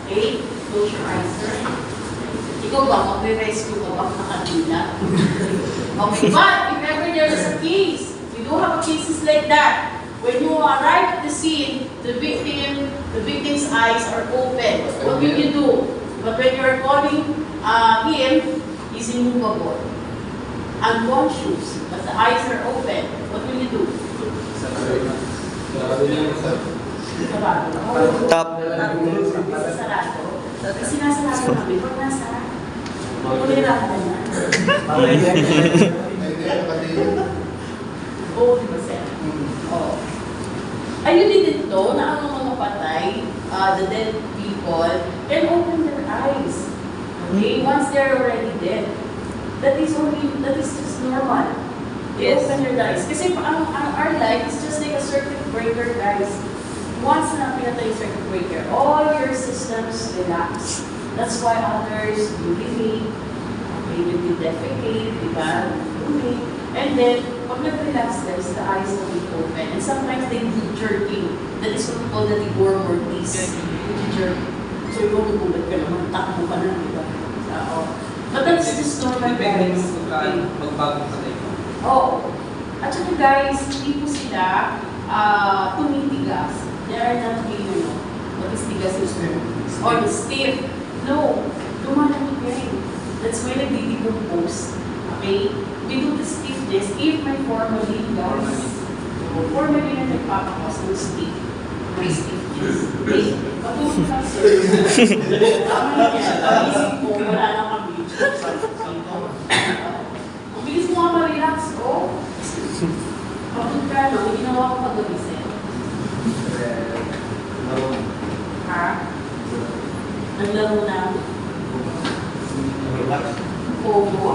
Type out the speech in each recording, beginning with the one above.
Okay? Close your eyes, sir. Ikaw ba, magre-rescue ka ba nakadila? Okay, but if ever there is a case, we do have cases like that. When you arrive at the scene, the victim's eyes are open. What will you do? But when you are calling him, he's immovable, unconscious, but the eyes are open. What will you do? Top. Sarado. Sinasarado namin. Pag nasa, kulirahan na yan. Oo, di ba, sir? Oo. Ayun din ito na ang mga patay, the dead people, can open their eyes. Okay? Once they're already dead. That is just normal. They open their eyes. Kasi our life is just like a circuit breaker, guys. Once na pinatay yung circuit breaker, all your systems relax. That's why others urinate, maybe defecate, diba? And then, pag nag-relax guys, the eyes will be open. And sometimes they do jerking. That is what we call the rigor mortis. Jerk. So, yung magugulat ka naman, takbo ka na, diba? But that's just normal, guys. Magbago pa tayo. Oo. At saka guys, hindi po sila tumitigas. They are not being, what is tigas is or stiff. No. Lumalamig yan. That's why nagdi-decompose. Okay? We do the stiffness if may formalin, guys. Formalin na nagpapakos ng stiff. May stiffness. Okay? Patulog lang, sir. Tama na yan. Isip ko, wala na kami. Ang bilis mo nga ma-relax, oh. Patulog ka, no? Ginawa ko pag-gabi, sir. Ha? Naglaro na. Oo.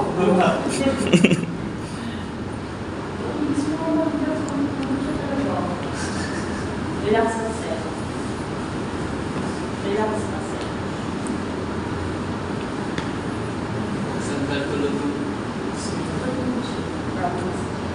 Relax na, sir. Relax na, sir.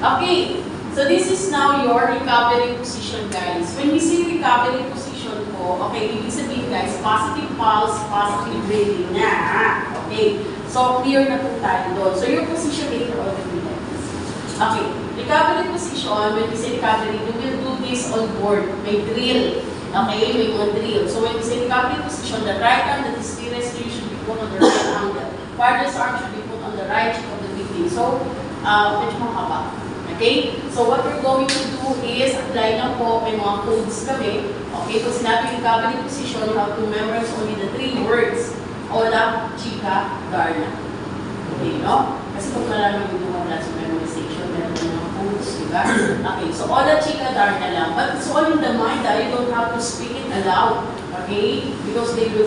Okay. So this is now your recovery position, guys. When we say recovery position po, okay, ibig sabihin guys, positive pulse, positive breathing na. Okay. So clear na po tayo doon. So your position later on will be like this. Okay. Recovery position, when we say recovery, we will do this on board. May drill. Okay, may one drill. So when we say recovery position, the right arm that is nearest to you should be put on the right angle. Farthest arm should be put on the right cheek of the victim. So, medyo makaba. Okay? So what we're going to do is apply lang po, may mga codes kami. Okay? Kung sinabi recovery position, you have to memorize only the 3 words. Ola, Chika, Darna. Okay, no? Kasi kung marami yung mga sa memorization, meron na mga codes, diba? Okay, so Ola, Chika, Darna lang. But it's all in the mind, you don't have to speak it aloud. Okay? Because they will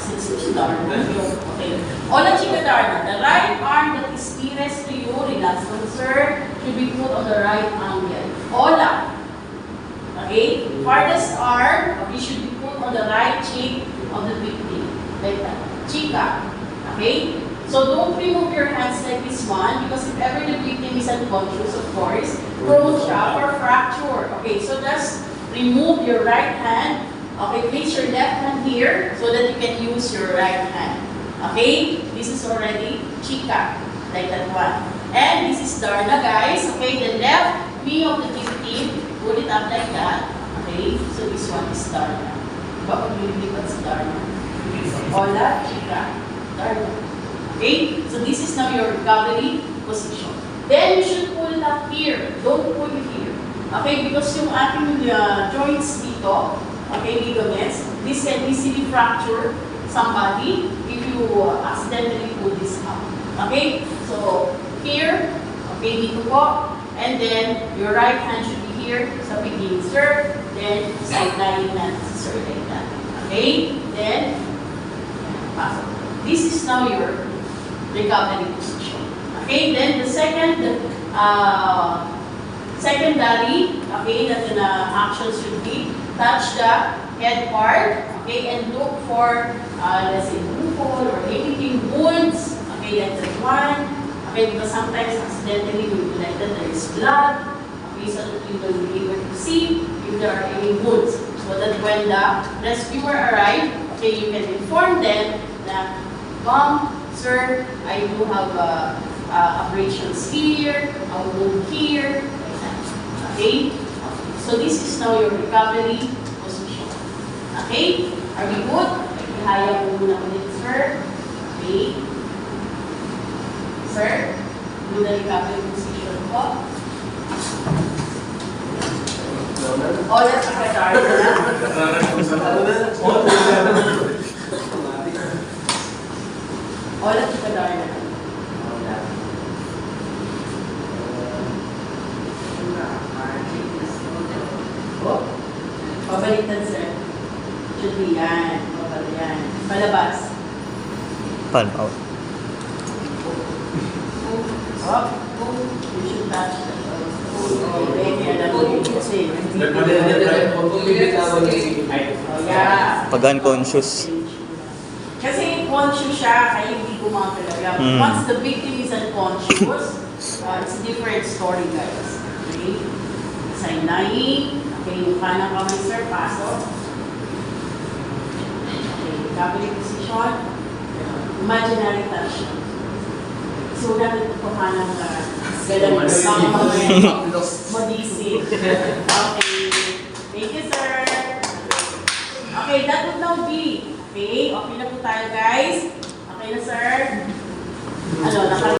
since it's Darna. Okay. Ola, Chika, Darna. The right arm that is nearest to you, relax on, sir, should be put on the right angle. Ola. Okay? Farthest arm, okay, should be put on the right cheek of the victim. Like that. Chika. Okay? So don't remove your hands like this one because if ever the victim is unconscious, of course, prone siya for fracture. Okay, so just remove your right hand. Okay, place your left hand here so that you can use your right hand. Okay? This is already Chika. Like that one. And this is Darna, guys. Okay, the left knee of the victim, pull it up like that. Okay, so this one is Darna. Bakit nililipat sa Darna? Ola, Chika, Darna. Okay, so this is now your recovery position. Then you should pull it up here. Don't pull it here. Okay, because yung ating joints dito, okay, ligaments, this can easily fracture somebody if you accidentally pull this up. Okay, so here, okay, dito po, and then your right hand should be here sa beginning, sir, then sideline natin si sir like that. Okay, then, pasok. This is now your recovery position. Okay, then the secondary, okay, that the action should be touch the head part, okay, and look for, let's say, bukol or anything, wounds, okay, like that one, okay, because sometimes accidentally we will like that there is blood, okay, so that you will be able to see if there are any wounds, so that when the rescuer arrives, Okay, you can inform them na, Mom, sir, I do have abrasions here, a wound here, like that. Okay? So this is now your recovery position. Okay? Are we good? Ihaya mo muna ulit, sir. Okay? Sir, do the recovery position po. Oras sa kadar na. Oras sa kadar na. Oh, pabaliktad, sir. Should be yan. Pabalik yan. Palabas. Palm out. Oh, you should touch the toes. Oh, ready. Alam mo yun kasi. Oh, yeah. Pag unconscious. Kasi conscious siya, kaya hindi kumakalaga. Once the victim is unconscious, it's a different story, guys. Okay? Sign lying. Okay, yung kanang kamay, sir, pasok. Okay, recovery position. Imaginary touch. So, natin ito po kanang galang sa mga modisi. Okay.